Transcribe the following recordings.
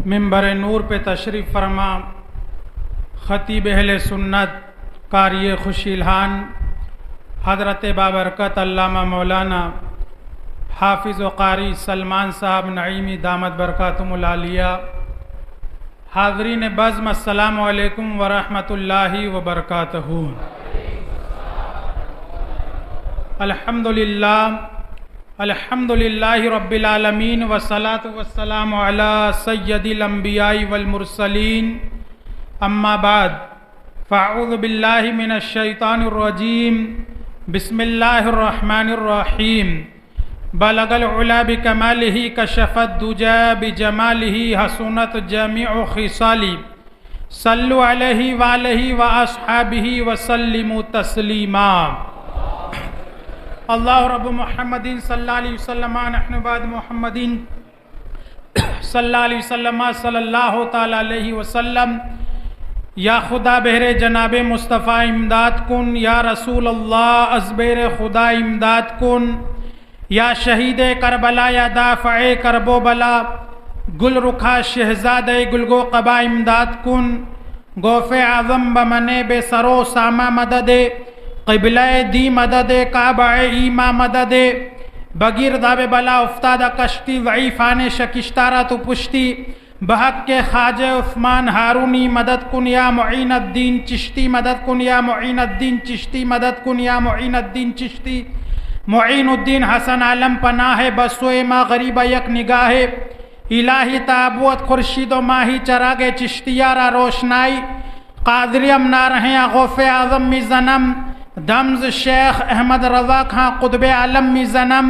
منبر نور پہ تشریف فرما خطیب اہل سنت قاری خوش الحان حضرت بابرکت علامہ مولانا حافظ و قاری سلمان صاحب نعیمی دامت برکاتہم العالیہ، حاضرین بزم السلام علیکم ورحمۃ اللہ وبرکاتہ۔ الحمد للہ رب العالمین والصلاة والسلام علی سید الانبیاء والمرسلین، اما بعد فاعوذ باللہ من الشیطان الرجیم، بسم اللہ الرحمن الرحیم۔ بلغ العلا بکمالہ کشف الدجا بجمالہ حسنت جمیع خصالہ، صلوا علیہ وآلہ واصحابہ وسلموا تسلیما۔ اللہ رب محمد صلی اللہ علیہ وسلم نحن بعد محمد صلی اللہ علیہ وسلم صلی اللہ تعالی علیہ وسلم۔ یا خدا بہر جناب مصطفیٰ امداد کن، یا رسول اللہ از بہر خدا امداد کن، یا شہید کربلا یا دافع کرب و بلا، گل رکھا شہزاد گلگو قبا امداد کن، گوف اعظم بمنے بے سرو ساما مدد، قبلہ دی مدد کعبہ ایما مدد، بگیر داب بلا افتادہ کشتی ضعیفان شکشتارہ تو پشتی، بحق کے خواجہ عثمان ہارونی مدد کن یا معین الدین چشتی، مدد کن یا معین الدین چشتی، مدد کن یا معین الدین چشتی۔ معین الدین حسن عالم پناہ بسوئے ما غریبہ یک نگاہ، الہی تابوت خورشید و ماہی چراغ چشتیارہ روشنائی، قادریم نہ رہیں غوث اعظم می زنم، دمز شیخ احمد رضا خاں قطب عالم می زنم،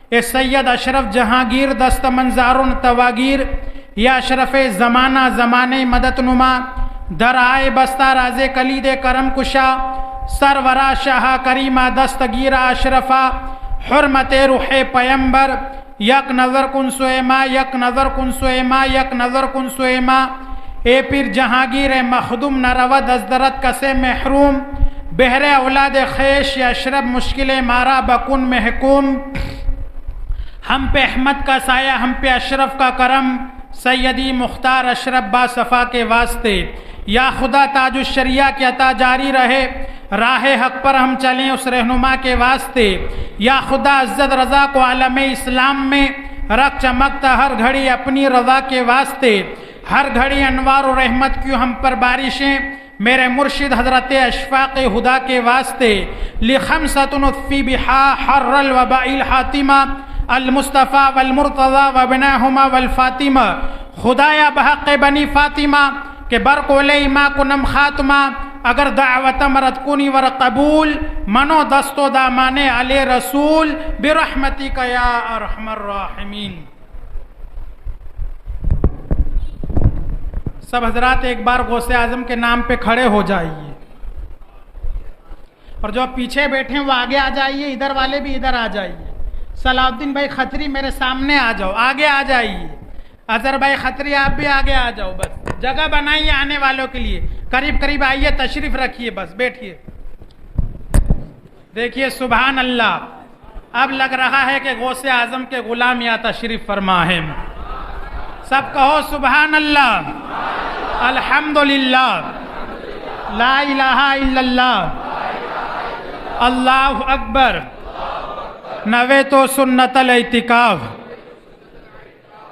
اے سید اشرف جہانگیر دست منظارن تواگیر، یا اشرف زمانہ زمانے مدد نما، در آئے بستہ راز کلید کرم کشا، سرورا شاہ کریمہ دستگیر اشرفا، حرمت روح پیمبر، یک نظر کن سویما، یک نظر کن سویما، یک نظر کن سویما۔ اے پیر جہانگیر مخدوم نرود از درد کسے محروم، بہر اولاد خیش یا اشرف مشکل مارا بکن محکوم۔ ہم پہ احمد کا سایہ، ہم پہ اشرف کا کرم، سیدی مختار اشرف با صفا کے واسطے، یا خدا تاج الشریعہ کی عطا جاری رہے، راہ حق پر ہم چلیں اس رہنما کے واسطے، یا خدا عزت رضا کو عالم اسلام میں رکھ چمکتا ہر گھڑی اپنی رضا کے واسطے، ہر گھڑی انوار و رحمت کیوں ہم پر بارشیں میرے مرشد حضرت اشفاق خدا کے واسطے۔ لخمسۃ فی بہا حر الوباء الحاتمہ، المصطفیٰ والمرتضی وابناہما والفاطمہ، خدایا بحق بنی فاطمہ کہ برقول ایما کنم خاتمہ، اگر دعوت مرد کنی ور قبول، منو دستو دامانے علی رسول، برحمتک یا ارحم الراحمین۔ سب حضرات ایک بار غوث اعظم کے نام پہ کھڑے ہو جائیے، اور جو پیچھے بیٹھے ہیں وہ آگے آ جائیے، ادھر والے بھی ادھر آ جائیے۔ صلاح الدین بھائی خطری میرے سامنے آ جاؤ، آگے آ جائیے۔ اظہر بھائی خطری آپ بھی آگے آ جاؤ، بس جگہ بنائیے آنے والوں کے لیے، قریب قریب آئیے، تشریف رکھیے، بس بیٹھیے۔ دیکھیے سبحان اللہ، اب لگ رہا ہے کہ غوث اعظم کے غلام یا تشریف فرما ہے۔ سب کہو سبحان اللہ، الحمدللہ، لا الہ الا اللہ، اللہ اکبر، نویت سنت الاعتکاف۔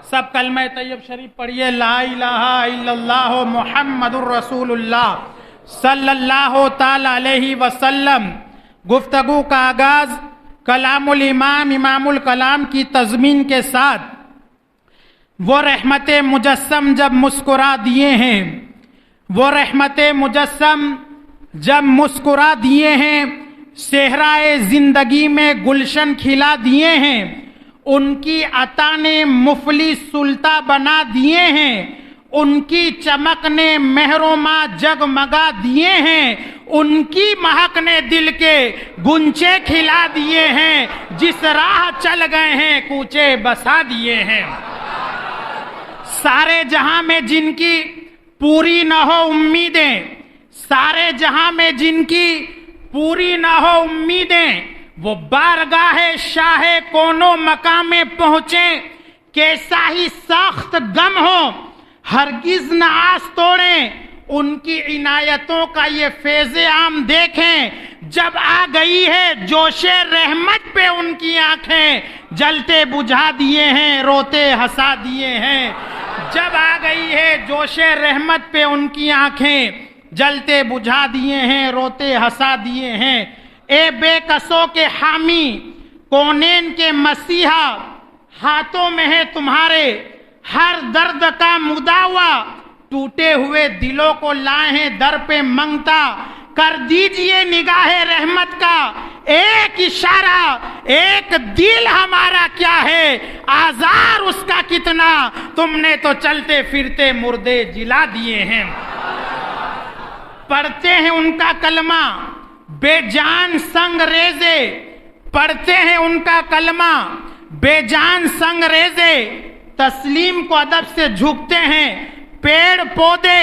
سب کلمہ طیب شریف پڑھیے، لا الہ الا اللہ محمد الرسول اللہ صلی اللہ تعالی علیہ وسلم۔ گفتگو کا آغاز کلام الامام امام الکلام کی تضمین کے ساتھ، وہ رحمت مجسم جب مسکرا دیے ہیں، وہ رحمت مجسم جب مسکرا دیے ہیں، صحرائے زندگی میں گلشن کھلا دیے ہیں، ان کی عطا نے مفلس سلطہ بنا دیے ہیں، ان کی چمک نے مہروما جگمگا دیے ہیں، ان کی مہک نے دل کے گنچے کھلا دیے ہیں، جس راہ چل گئے ہیں کوچے بسا دیے ہیں۔ سارے جہاں میں جن کی پوری نہ ہو امیدیں، سارے جہاں میں جن کی پوری نہ ہو امیدیں، وہ بارگاہ شاہ کونو مقام میں پہنچے، کیسا ہی سخت غم ہو ہرگز نہ آس توڑیں، ان کی عنایتوں کا یہ فیض عام دیکھیں، جب آ گئی ہے جوش رحمت پہ ان کی آنکھیں، جلتے بجھا دیے ہیں روتے ہنسا دیے ہیں، جب آ گئی ہے جوش رحمت پہ ان کی آنکھیں، جلتے بجھا دیے ہیں روتے ہنسا دیے ہیں۔ اے بے کسوں کے حامی، کونین کے مسیحا، ہاتھوں میں ہے تمہارے ہر درد کا مداوا، ٹوٹے ہوئے دلوں کو لائے ہیں در پہ منگتا، کر دیجئے نگاہ رحمت کا ایک اشارہ، ایک دل ہمارا کیا ہے، آزار اس کا کتنا، تم نے تو چلتے پھرتے مردے جلا دیے ہیں۔ پڑھتے ہیں ان کا کلمہ بے جان سنگ ریزے، پڑھتے ہیں ان کا کلمہ بے جان سنگ ریزے، تسلیم کو ادب سے جھکتے ہیں پیڑ پودے،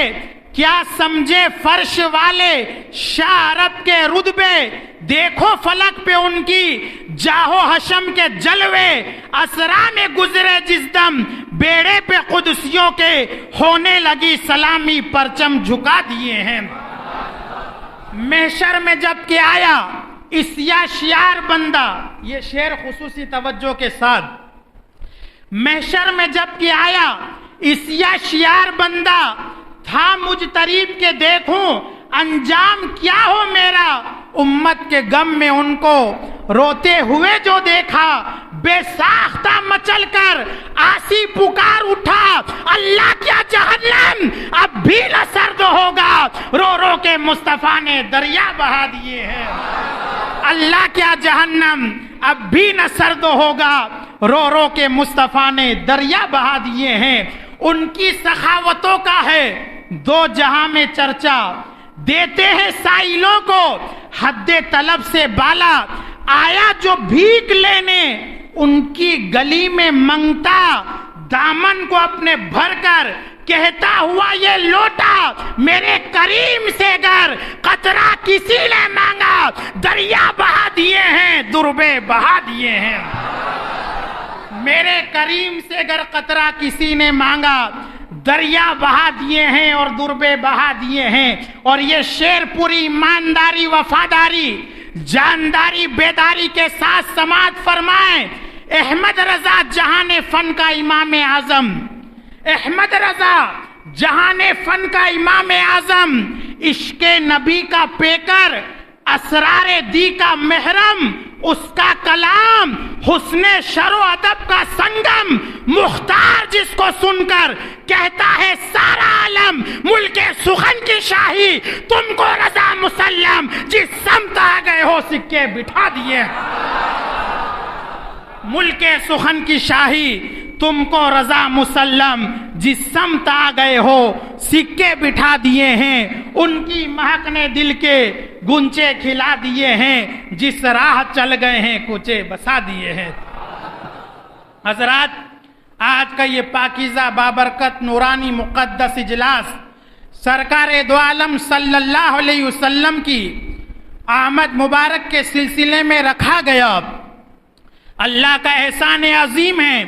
کیا سمجھے فرش والے شاہ عرب کے رتبے، دیکھو فلک پہ ان کی جاہو حشم کے جلوے، اسرا میں گزرے جس دم بیڑے پہ قدسیوں کے، ہونے لگی سلامی پرچم جھکا دیے ہیں۔ محشر میں جب کہ آیا اسیا شیار بندہ، یہ شعر خصوصی توجہ کے ساتھ، محشر میں جب کہ آیا اسیا شیار بندہ، تھا مجتریب کے دیکھوں انجام کیا ہو میرا، امت کے غم میں ان کو روتے ہوئے جو دیکھا، بے ساختہ مچل کر آسی پکار اٹھا، اللہ کیا جہنم اب بھی نہ سرد ہوگا، رو رو کے مصطفیٰ نے دریا بہا دیے ہیں۔ اللہ کیا جہنم اب بھی نہ سرد ہوگا، رو رو کے مصطفیٰ نے دریا بہا دیے ہیں۔ ان کی سخاوتوں کا ہے دو جہاں میں چرچا، دیتے ہیں سائلوں کو حد طلب سے بالا، آیا جو بھیک لینے ان کی گلی میں منگتا، دامن کو اپنے بھر کر کہتا ہوا یہ لوٹا، میرے کریم سے گر قطرہ کسی نے مانگا، دریا بہا دیے ہیں دربے بہا دیے ہیں۔ میرے کریم سے گر قطرہ کسی نے مانگا، دریا بہا دیے ہیں اور دربے بہا دیے ہیں۔ اور یہ شعر پوری ایمانداری، وفاداری، جانداری، بیداری کے ساتھ سماعت فرمائیں۔ احمد رضا جہان فن کا امام اعظم، احمد رضا جہان فن کا امام اعظم، عشق نبی کا پیکر، اسرار دی کا محرم، اس کا کلام حسن شر و ادب کا سنگم، مختار جس کو سن کر کہتا ہے سارا عالم، ملک سخن کی شاہی تم کو رضا مسلم، جس سمت آ گئے ہو سکے بٹھا دیے۔ ملک سخن کی شاہی تم کو رضا مسلم، جس سمت آ گئے ہو سکے بٹھا دیے ہیں۔ ان کی مہک نے دل کے گنچے کھلا دیے ہیں، جس راہ چل گئے ہیں کوچے بسا دیے ہیں۔ حضرات، آج کا یہ پاکیزہ بابرکت نورانی مقدس اجلاس سرکار دو عالم صلی اللہ علیہ وسلم کی آمد مبارک کے سلسلے میں رکھا گیا۔ اللہ کا احسان عظیم ہے،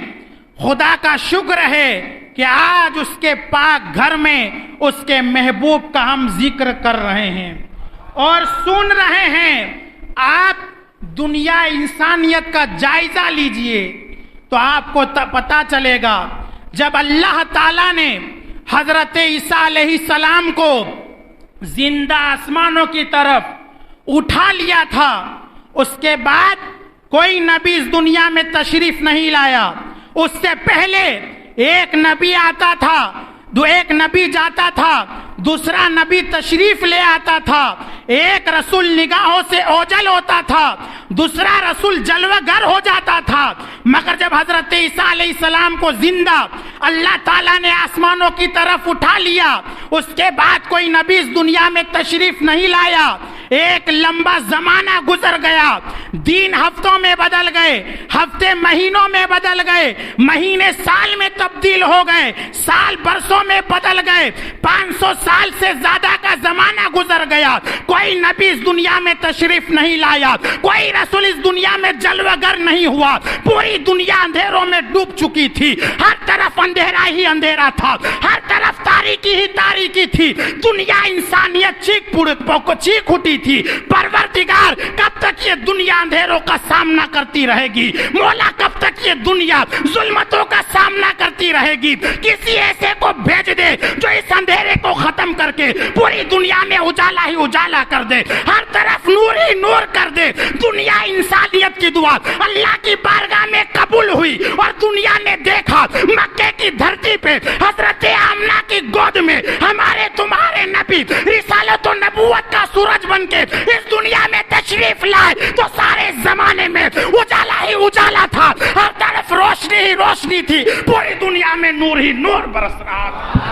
خدا کا شکر ہے کہ آج اس کے پاک گھر میں اس کے محبوب کا ہم ذکر کر رہے ہیں اور سن رہے ہیں۔ آپ دنیا انسانیت کا جائزہ لیجئے تو آپ کو پتہ چلے گا، جب اللہ تعالیٰ نے حضرت عیسیٰ علیہ السلام کو زندہ آسمانوں کی طرف اٹھا لیا تھا، اس کے بعد کوئی نبی اس دنیا میں تشریف نہیں لایا۔ اس سے پہلے ایک نبی آتا تھا، ایک نبی جاتا تھا، دوسرا نبی تشریف لے آتا تھا، ایک رسول نگاہوں سے اوجھل ہوتا تھا، دوسرا رسول جلوہ گر ہو جاتا تھا۔ مگر جب حضرت عیسیٰ علیہ السلام کو زندہ اللہ تعالیٰ نے آسمانوں کی طرف اٹھا لیا، اس کے بعد کوئی نبی اس دنیا میں تشریف نہیں لایا۔ ایک لمبا زمانہ گزر گیا، دن ہفتوں میں بدل گئے، ہفتے مہینوں میں بدل گئے، مہینے سال میں تبدیل ہو گئے، سال برسوں میں بدل گئے، 500 سال سے زیادہ کا زمانہ گزر گیا، کوئی نبی اس دنیا میں تشریف نہیں لایا، کوئی رسول اس دنیا میں جلوہ گر نہیں ہوا، پوری دنیا اندھیروں میں ڈوب چکی تھی، ہر طرف اندھیرا ہی اندھیرا تھا، ہر طرف تاریکی ہی تاریکی تھی، دنیا انسانیت چیخ اٹھی تھی، پروردگار کب تک یہ دنیا اندھیروں کا سامنا کرتی رہے گی؟ مولا کب تک یہ دنیا ظلمتوں کا سامنا کرتی رہے گی؟ کسی ایسے کو بھیج دے جو اس اندھیرے کو ختم کر کے پوری دنیا میں اجالا ہی اجالا کر دے، ہر طرف نور ہی نور کر دے۔ دنیا انسانیت کی دعا اللہ کی بارگاہ میں قبول ہوئی اور دنیا نے دیکھا مکے کی دھرتی پہ حضرت آمنہ کی گود میں ہمارے تمہارے نبی رسالت و نبوت کا سورج بن کے اس دنیا میں تشریف لائے تو سارے زمانے میں اجالا ہی اجالا تھا، ہر طرف روشنی ہی روشنی تھی، پوری دنیا میں نور ہی نور برس رہا تھا۔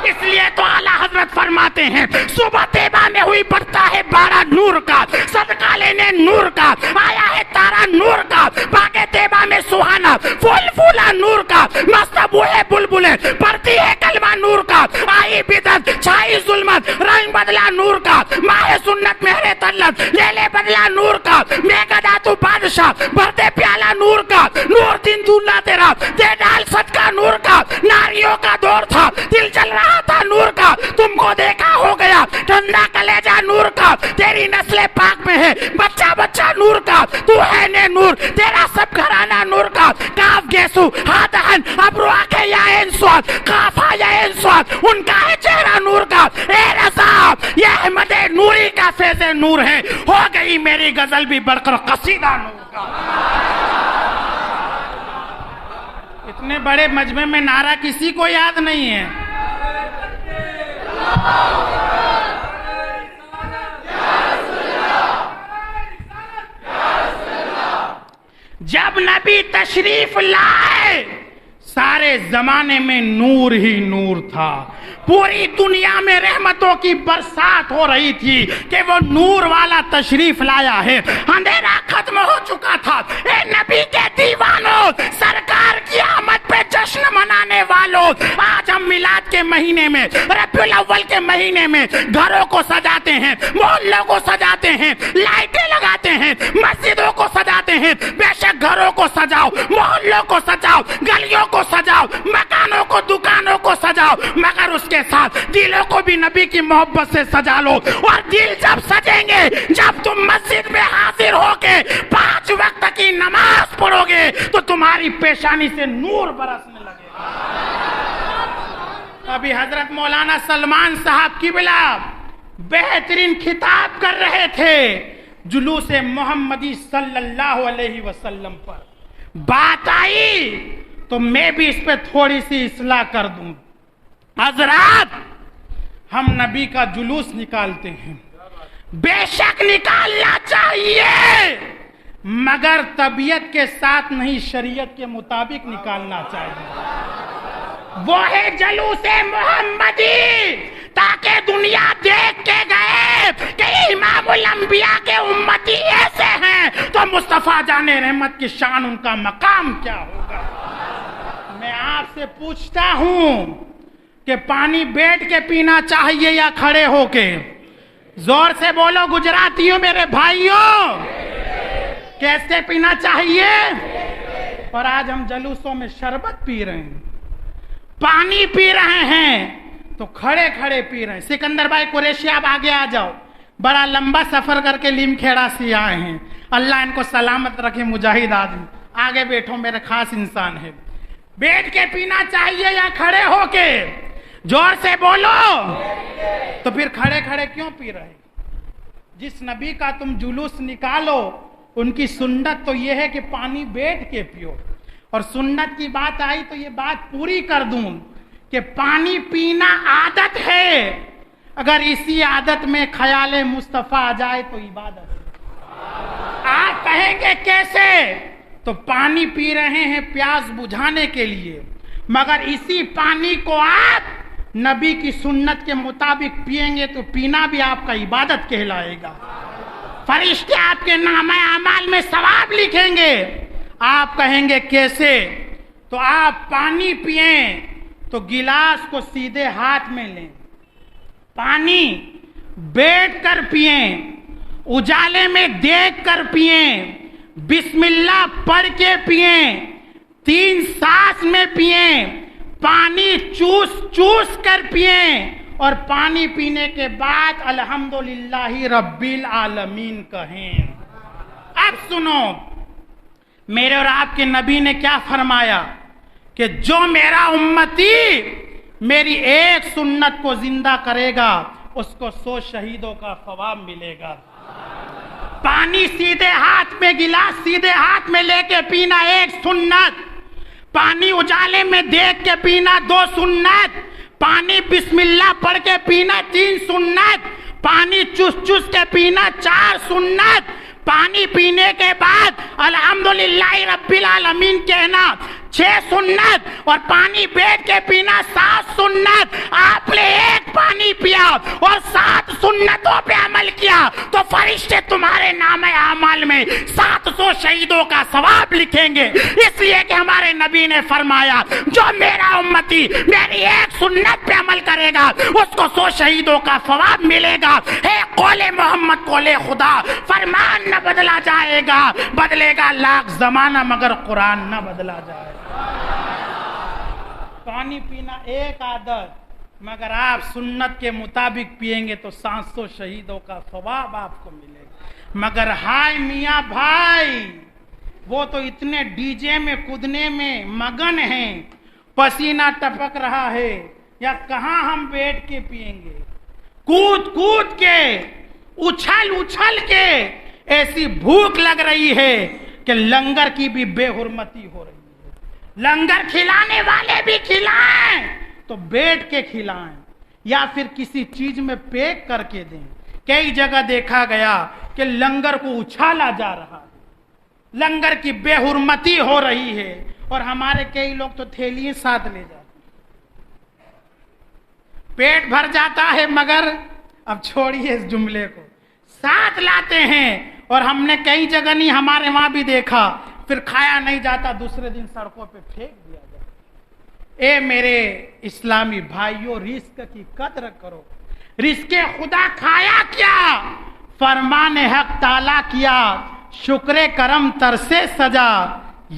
اس لیے تو اعلیٰ حضرت فرماتے ہیں صبح طیبہ میں ہوئی بڑھتا ہے بارہ نور کا، صدقہ لینے نور کا، آیا ہے تارا نور کا، باغ طیبہ میں سہانا پھول پھولا نور کا، مست بوئے بلبلیں پڑھتی ہے کلمہ نور کا، آئی بدعت چھائی ظلمت رنگ بدلا نور کا، ماہ سنت مہر طلت لیلے بدلا نور کا، میں گدا تو بادشاہ بھرتے پیالہ نور کا، نور دن دھلا تیرا دے ڈال صدقہ نور کا، ناریوں کا دور تھا دل چل رہا تھا نور کا، تم کو دیکھا ہو گیا ٹھنڈا کلیجہ نور کا، تیری نسل پاک میں ہے بچہ بچہ نور کا، تو ہے نے نور تیرا سب گھرانہ نور کا، کاف گیسو ہاتھن ابرو آنکھیں یا انسوات کافا یا انسوات ان کا ہے چہرہ نور کا، اے رضا یہ احمد نوری کا فیض نور ہے، ہو گئی میری غزل بھی بڑھ کر قصیدہ نور کا۔ اتنے بڑے مجمع میں نعرہ کسی کو یاد نہیں ہے؟ جب نبی تشریف لائے سارے زمانے میں نور ہی نور تھا، پوری دنیا میں رحمتوں کی برسات ہو رہی تھی کہ وہ نور والا تشریف لایا ہے، اندھیرا ختم ہو چکا تھا۔ اے نبی کے دیوانوں، سرکار کی آمد پہ جشن منانے والوں، آج ہم میلاد کے مہینے میں ربیع الاول کے مہینے میں گھروں کو سجاتے ہیں، محلوں کو سجاتے ہیں، لائٹیں لگاتے ہیں، مسجدوں کو سجاتے ہیں، بے شک گھروں کو سجاؤ، محلوں کو سجاؤ، گلیوں کو سجاؤ، مکانوں کو دکانوں کو سجاؤ، مگر اس کے ساتھ دلوں کو بھی نبی کی محبت سے سجا لو۔ اور دل جب سجیں گے جب تم مسجد میں حاضر ہو کے 5 وقت کی نماز پڑھو گے تو تمہاری پیشانی سے نور برسنے لگے گا۔ ابھی حضرت مولانا سلمان صاحب قبلہ بہترین خطاب کر رہے تھے جلوس محمدی صلی اللہ علیہ وسلم پر، بات آئی تو میں بھی اس پہ تھوڑی سی اصلاح کر دوں۔ حضرات ہم نبی کا جلوس نکالتے ہیں، بے شک نکالنا چاہیے، مگر طبیعت کے ساتھ نہیں، شریعت کے مطابق نکالنا چاہیے۔ وہ ہے جلوس محمدی، تاکہ دنیا دیکھ کے گئے کہ امام الانبیاء کے امتی ایسے ہیں تو مصطفیٰ جان رحمت کی شان ان کا مقام کیا ہوگا۔ میں آپ سے پوچھتا ہوں کہ پانی بیٹھ کے پینا چاہیے یا کھڑے ہو کے؟ زور سے بولو گجراتیوں میرے بھائیوں، کیسے پینا چاہیے؟ اور آج ہم جلوسوں میں شربت پی رہے ہیں، پانی پی رہے ہیں تو کھڑے کھڑے پی رہے ہیں۔ سکندر بھائی قریشی آپ آگے آ جاؤ، بڑا لمبا سفر کر کے لیم کھیڑا سے آئے ہیں، اللہ ان کو سلامت رکھے، مجاہد آدمی۔ آگے بیٹھو، میرے خاص انسان ہے۔ بیٹھ کے پینا چاہیے یا کھڑے ہو کے؟ زور سے بولو۔ تو پھر کھڑے کھڑے کیوں پی رہے؟ جس نبی کا تم جلوس نکالو ان کی سنت تو یہ ہے کہ پانی بیٹھ کے پیو، اور سنت کی بات آئی تو یہ بات پوری کر دوں کہ پانی پینا عادت ہے، اگر اسی عادت میں خیال مصطفیٰ آ جائے تو عبادت ہے۔ آپ کہیں گے کیسے؟ تو پانی پی رہے ہیں پیاس بجھانے کے لیے، مگر اسی پانی کو آپ نبی کی سنت کے مطابق پئیں گے تو پینا بھی آپ کا عبادت کہلائے گا۔ فرشتے آپ کے نامہ اعمال میں ثواب لکھیں گے۔ آپ کہیں گے کیسے؟ تو آپ پانی پئیں تو گلاس کو سیدھے ہاتھ میں لیں، پانی بیٹھ کر پئیں، اجالے میں دیکھ کر پئیں، بسم اللہ پڑھ کے پئیں، 3 سانس میں پئیں، پانی چوس چوس کر پئیں اور پانی پینے کے بعد الحمدللہ رب العالمین کہیں۔ اب سنو، میرے اور آپ کے نبی نے کیا فرمایا کہ جو میرا امتی میری ایک سنت کو زندہ کرے گا اس کو 100 شہیدوں کا ثواب ملے گا۔ پانی سیدھے ہاتھ میں، گلاس سیدھے ہاتھ میں لے کے پینا ایک سنت، پانی اجالے میں دیکھ کے پینا 2 سنت، پانی بسم اللہ پڑھ کے پینا 3 سنت، پانی چس چس کے پینا 4 سنت، پانی پینے کے بعد الحمدللہ رب العالمین کہنا 6 سنت، اور پانی بیٹھ کے پینا 7 سنت۔ آپ نے ایک پانی پیا اور 7 سنتوں پہ عمل کیا تو فرشتے تمہارے نام اعمال میں 700 شہیدوں کا ثواب لکھیں گے، اس لیے کہ ہمارے نبی نے فرمایا جو میرا امتی میری ایک سنت پہ عمل کرے گا اس کو 100 شہیدوں کا ثواب ملے گا۔ ہے قول محمد قول خدا، فرمان نہ بدلا جائے گا، بدلے گا لاکھ زمانہ مگر قرآن نہ بدلا جائے گا۔ پانی پینا ایک عادت، مگر آپ سنت کے مطابق پئیں گے تو 700 شہیدوں کا ثواب آپ کو ملے گا۔ مگر ہائے میاں بھائی، وہ تو اتنے ڈی جے میں کودنے میں مگن ہیں، پسینہ ٹپک رہا ہے، یا کہاں ہم بیٹھ کے پئیں گے؟ کود کود کے، اچھل اچھل کے، ایسی بھوک لگ رہی ہے کہ لنگر کی بھی بے حرمتی ہو رہی ہے۔ لنگر کھلانے والے بھی کھلائیں تو بیٹھ کے کھلائیں یا پھر کسی چیز میں پیک کر کے دیں۔ کئی جگہ دیکھا گیا کہ لنگر کو اچھالا جا رہا ہے، لنگر کی بے حرمتی ہو رہی ہے، اور ہمارے کئی لوگ تو تھیلیاں ساتھ لے جاتے ہیں۔ پیٹ بھر جاتا ہے مگر اب چھوڑیے اس جملے کو، ساتھ لاتے ہیں، اور ہم نے کئی جگہ نہیں ہمارے وہاں بھی دیکھا، پھر کھایا نہیں جاتا، دوسرے دن سڑکوں پہ پھینک دیا جاتا۔ اے میرے اسلامی بھائیوں، رزق کی قدر کرو۔ رزق خدا کھایا کیا؟ فرمان حق تعالیٰ کیا، شکر کرم تر سے سجا،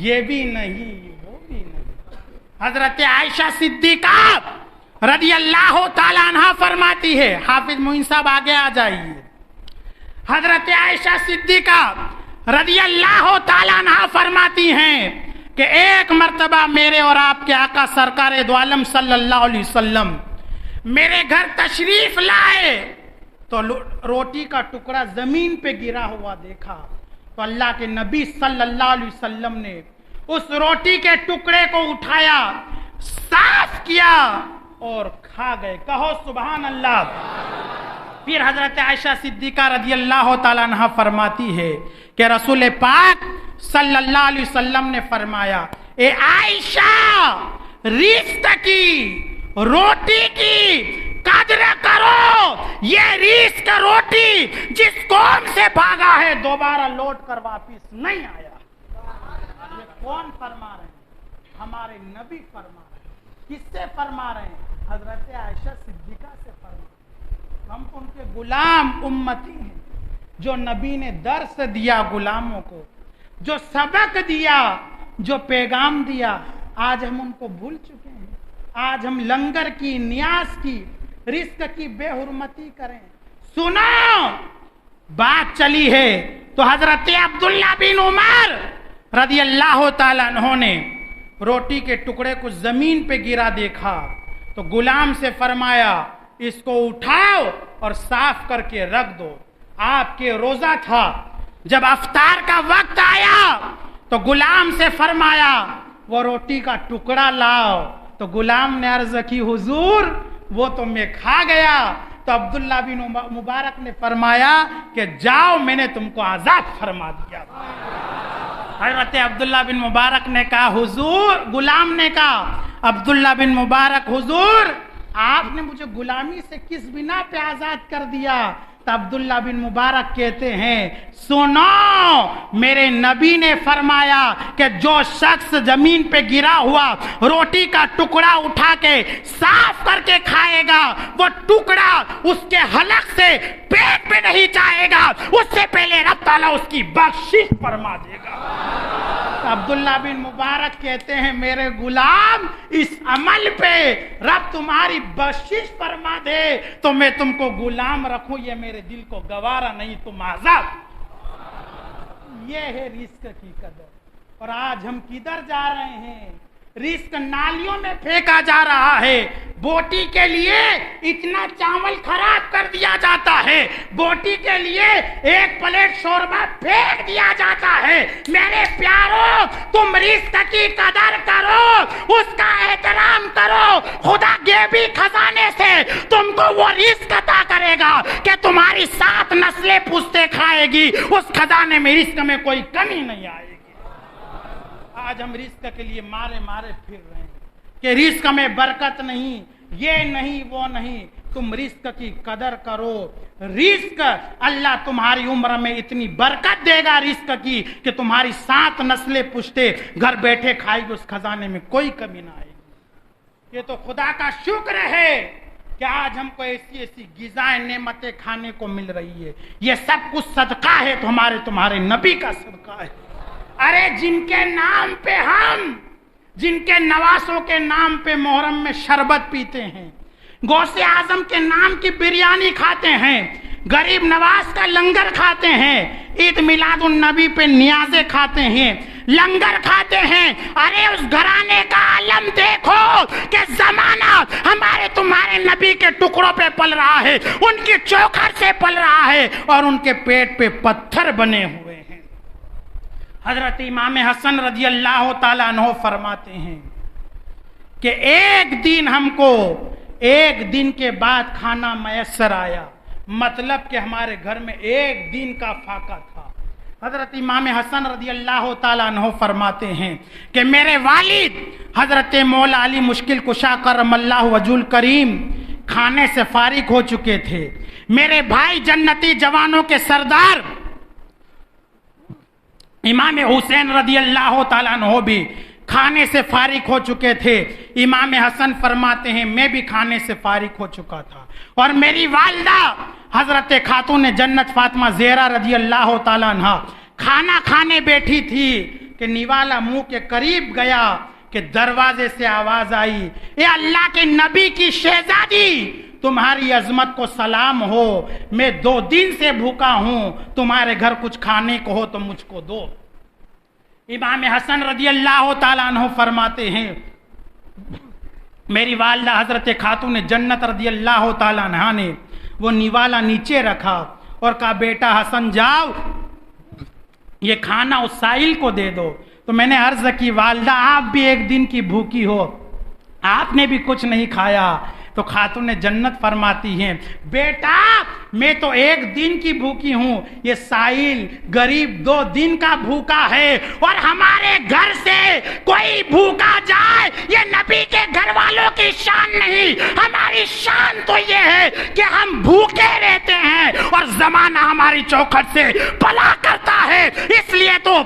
یہ بھی نہیں وہ بھی نہیں۔ حضرت عائشہ صدیقہ رضی اللہ تعالیٰ عنہ فرماتی ہے، حافظ معین صاحب آگے آ جائیے۔ حضرت عائشہ صدیقہ رضی اللہ تعالیٰ عنہ فرماتی ہیں کہ ایک مرتبہ میرے اور آپ کے آقا سرکار دو عالم صلی اللہ علیہ وسلم میرے گھر تشریف لائے تو روٹی کا ٹکڑا زمین پہ گرا ہوا دیکھا، تو اللہ کے نبی صلی اللہ علیہ وسلم نے اس روٹی کے ٹکڑے کو اٹھایا، صاف کیا اور کھا گئے۔ کہو سبحان اللہ۔ پھر حضرت عائشہ صدیقہ رضی اللہ تعالیٰ عنہ فرماتی ہے کہ رسول پاک صلی اللہ علیہ وسلم نے فرمایا، اے عائشہ، رزق کی، روٹی کی قدر کرو، یہ رزق روٹی جس قوم سے بھاگا ہے دوبارہ لوٹ کر واپس نہیں آیا۔ یہ کون فرما رہے ہیں؟ ہمارے نبی فرما رہے ہیں۔ کس سے فرما رہے ہیں؟ حضرت عائشہ صدیقہ سے فرما رہے ہیں۔ ہم ان کے غلام امتی ہیں، جو نبی نے درس دیا غلاموں کو، جو سبق دیا، جو پیغام دیا، آج ہم ان کو بھول چکے ہیں۔ آج ہم لنگر کی، نیاز کی، رزق کی بے حرمتی کریں۔ سنو، بات چلی ہے تو حضرت عبداللہ بن عمر رضی اللہ تعالیٰ عنہ نے روٹی کے ٹکڑے کو زمین پہ گرا دیکھا تو غلام سے فرمایا، اس کو اٹھاؤ اور صاف کر کے رکھ دو۔ آپ کے روزہ تھا، جب افطار کا وقت آیا تو غلام سے فرمایا وہ روٹی کا ٹکڑا لاؤ، تو غلام نے عرض کی حضور وہ تو میں کھا گیا۔ تو عبداللہ بن مبارک نے فرمایا کہ جاؤ، میں نے تم کو آزاد فرما دیا۔ حضرت عبداللہ بن مبارک نے کہا حضور، غلام نے کہا عبداللہ بن مبارک حضور، آپ نے مجھے غلامی سے کس بنا پہ آزاد کر دیا؟ تو عبداللہ بن مبارک کہتے ہیں، سنو، میرے نبی نے فرمایا کہ جو شخص زمین پہ گرا ہوا روٹی کا ٹکڑا اٹھا کے صاف کر کے کھائے گا، وہ ٹکڑا اس کے حلق سے پیٹ پہ نہیں جائے گا، اس سے پہلے رب تعالیٰ اس کی بخشش فرما دے گا۔ عبداللہ بن مبارک کہتے ہیں میرے غلام اس عمل پہ رب تمہاری بخشش فرما دے تو میں تم کو غلام رکھوں، یہ میرے دل کو گوارا نہیں، تم آزاد۔ یہ ہے رزق کی قدر۔ اور آج ہم کدھر جا رہے ہیں؟ رزق نالیوں میں پھینکا جا رہا ہے۔ بوٹی کے لیے اتنا چاول خراب کر دیا جاتا ہے، بوٹی کے لیے ایک پلیٹ شوربہ پھینک دیا جاتا ہے۔ میرے پیاروں، تم رزق کی قدر کرو، اس کا احترام کرو، خدا غیبی خزانے سے تم کو وہ رزق عطا کرے گا کہ تمہاری 7 نسلیں پوستے کھائے گی، اس خزانے میں رزق میں کوئی کمی نہیں آئے گی۔ آج ہم رزق کے لیے مارے پھر رہے ہیں کہ رزق میں برکت نہیں، یہ نہیں وہ نہیں۔ تم رزق کی قدر کرو، رزق اللہ تمہاری عمر میں اتنی برکت دے گا رزق کی کہ تمہاری 7 نسلیں پشتے گھر بیٹھے کھائے گی، اس خزانے میں کوئی کمی نہ آئے گی۔ یہ تو خدا کا شکر ہے کہ آج ہم کو ایسی غذائیں نعمتیں کھانے کو مل رہی ہے۔ یہ سب کچھ صدقہ ہے، تو تمہارے نبی کا صدقہ ہے۔ ارے جن کے نام پہ جن کے نواسوں کے نام پہ محرم میں شربت پیتے ہیں، غوث اعظم کے نام کی بریانی کھاتے ہیں، غریب نواز کا لنگر کھاتے ہیں، عید میلاد النبی پہ نیازیں کھاتے ہیں، لنگر کھاتے ہیں۔ ارے اس گھرانے کا عالم دیکھو کہ زمانہ ہمارے تمہارے نبی کے ٹکڑوں پہ پل رہا ہے، ان کی چوکھر سے پل رہا ہے، اور ان کے پیٹ پہ پتھر بنے ہوئے ہیں۔ حضرت امام حسن رضی اللہ تعالیٰ عنہ فرماتے ہیں کہ ایک دن کے بعد کھانا میسر آیا، مطلب کہ ہمارے گھر میں ایک دن کا فاقہ تھا۔ حضرت امام حسن رضی اللہ تعالیٰ عنہ فرماتے ہیں کہ میرے والد حضرت مولا علی مشکل کشا کرم اللہ وجہ الکریم کھانے سے فارغ ہو چکے تھے، میرے بھائی جنتی جوانوں کے سردار امام حسین رضی اللہ تعالیٰ عنہ بھی کھانے سے فارغ ہو چکے تھے۔ امام حسن فرماتے ہیں میں بھی کھانے سے فارغ ہو چکا تھا، اور میری والدہ حضرت خاتون جنت فاطمہ زہرا رضی اللہ تعالیٰ عنہ کھانا کھانے بیٹھی تھی کہ نوالا منہ کے قریب گیا کہ دروازے سے آواز آئی، اے اللہ کے نبی کی شہزادی، تمہاری عظمت کو سلام ہو، میں 2 دن سے بھوکا ہوں، تمہارے گھر کچھ کھانے کو ہو تو مجھ کو دو۔ امام حسن رضی اللہ تعالیٰ عنہ فرماتے ہیں میری والدہ حضرت خاتون جنت رضی اللہ تعالیٰ عنہ نے وہ نوالا نیچے رکھا اور کہا بیٹا حسن جاؤ یہ کھانا اس سائل کو دے دو۔ تو میں نے عرض کی والدہ آپ بھی ایک دن کی بھوکی ہو، آپ نے بھی کچھ نہیں کھایا۔ تو خاتون جنت فرماتی ہیں بیٹا میں تو ایک دن کی بھوکی ہوں، یہ سائل غریب 2 دن کا بھوکا ہے، اور ہمارے گھر سے کوئی بھوکا جائے یہ نبی کے گھر والوں کی شان نہیں، ہماری شان تو یہ ہے کہ ہم بھوکے رہتے ہیں اور زمانہ ہماری چوکھٹ سے پلا کرتا ہے۔ اس لیے تو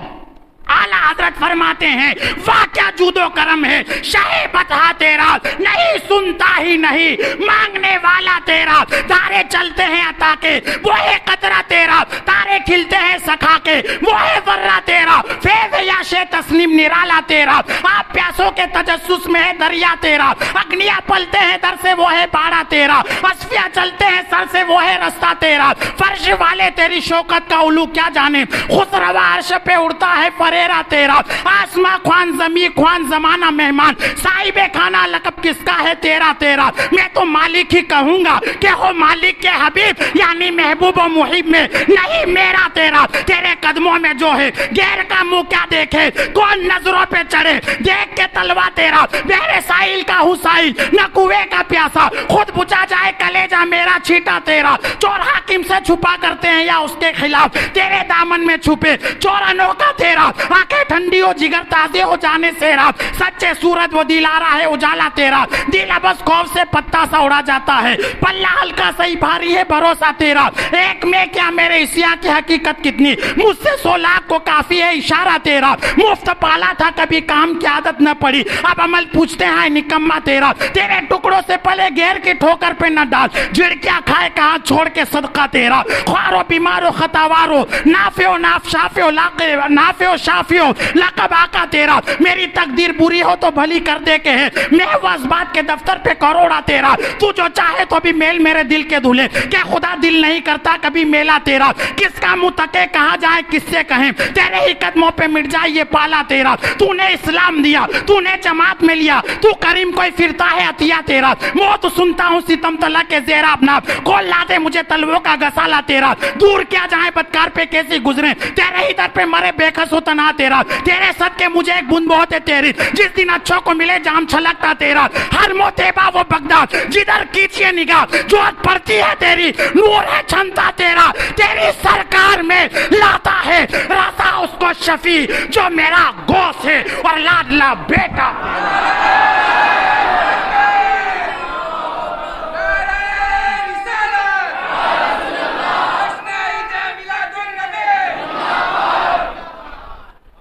اعلیٰ حضرت فرماتے ہیں واہ کیا جود و کرم ہے، شاہ بتہا تیرا نہیں سنتا ہی نہیں، مانگنے والا تیرا، تارے چلتے ہیں عطا کے وہ ہے قطرہ تیرا، تارے کھلتے ہیں سکھا کے وہ ہے ذرہ تیرا، فیض یاش تسنیم نرالا تیرا، آپ پیاسوں کے تجسس میں ہے دریا تیرا، اگنیا پلتے ہیں در سے وہ ہے باڑا تیرا، اصفیہ چلتے ہیں سر سے وہ ہے رستہ تیرا، فرش والے تیری شوکت کا علو کیا جانے، خسروا عرش پہ اڑتا ہے فریرا تیرا، آسماں خوان زمین خوان زمانہ مہمان، صاحب کھانا لقب کس کا ہے تیرا تیرا، میں تو مالک ہی کہوں گا کہ ہو مالک کے حبیب یعنی محبوب و محب میں نہیں میرا تیرا، تیرے قدموں میں جو ہے غیر کا منہ کیا دیکھے، کون نظروں پہ چڑھے دیکھ کے تلوا تیرا، میرے سائل کا حسائل نہ کنویں کا پیاسا، خود بجھا جائے کلیجہ میرا چھیٹا تیرا، چور حاکم سے چھپا کرتے ہیں یا اس کے خلاف، تیرے دامن میں چھپے چور انوکھا تیرا، آنکھیں ٹھنڈی ہو جگر تازے ہو جانے سے رات، سچے سورج وہ دلارا ہے اجالا تیرا، دل بس خوف سے پتا سا اڑا جاتا ہے، پلہ ہلکا صحیح بھاری ہے بھروسہ تیرا، ایک میں کیا میرے اسیا کی حقیقت کتنی، مجھ سے 100 لاکھ کو کافی ہے اشارہ تیرا، تیرا, مفت پالا تھا کبھی کام کی عادت نہ پڑی, اب عمل پوچھتے ہیں نکما تیرا, تیرے ٹکڑوں سے پلے گھیر کی ٹھوکر پہ نہ ڈال, جھڑکیاں کھائے کہاں چھوڑ کے صدقہ تیرا, خوارو بیمارو خطاوارو نافعو شافعو نافعو شافعو لقب آقا تیرا, میری تقدیر بری ہو تو بھلی کر دے کے ہے, میں وہ اس بات کے دفتر پہ کروڑا تیرا, تو جو چاہے تو بھی میل میرے دل کے دھلے, کہ خدا دل نہیں کرتا کبھی میلا تیرا, کس کا منہ تکے کہاں جائے کس سے کہیں, تیرے ہی قدموں پہ مٹ جائے یہ پالا تیرا, تو نے اسلام دیا تو نے جماعت میں لیا, تو کریم کوئی پھرتا ہے عطیہ تیرا, موت سنتا ہوں ستم تلا کے زیراب ناب, کھول لا دے مجھے تلووں کا گسالا تیرا, دور کیا جائیں بدکار پہ کیسی گزریں, تیرے ہی در پہ مرے بے خس و تنہا تیرا, تیرے صدقے مجھے ایک بوند بہت ہے تیری, جس دن اچھوں کو ملے جام چھلکتا تیرا, ہر موتیبہ وہ بغداد جدھر کیجیے نگاہ, جو حد پڑتی ہے تیری نور ہے چھنتا تیرا, تیری سرکار میں لاتا ہے رسا اس کو شفیع جو میرا گوش ہے اور لاڈلا بیٹا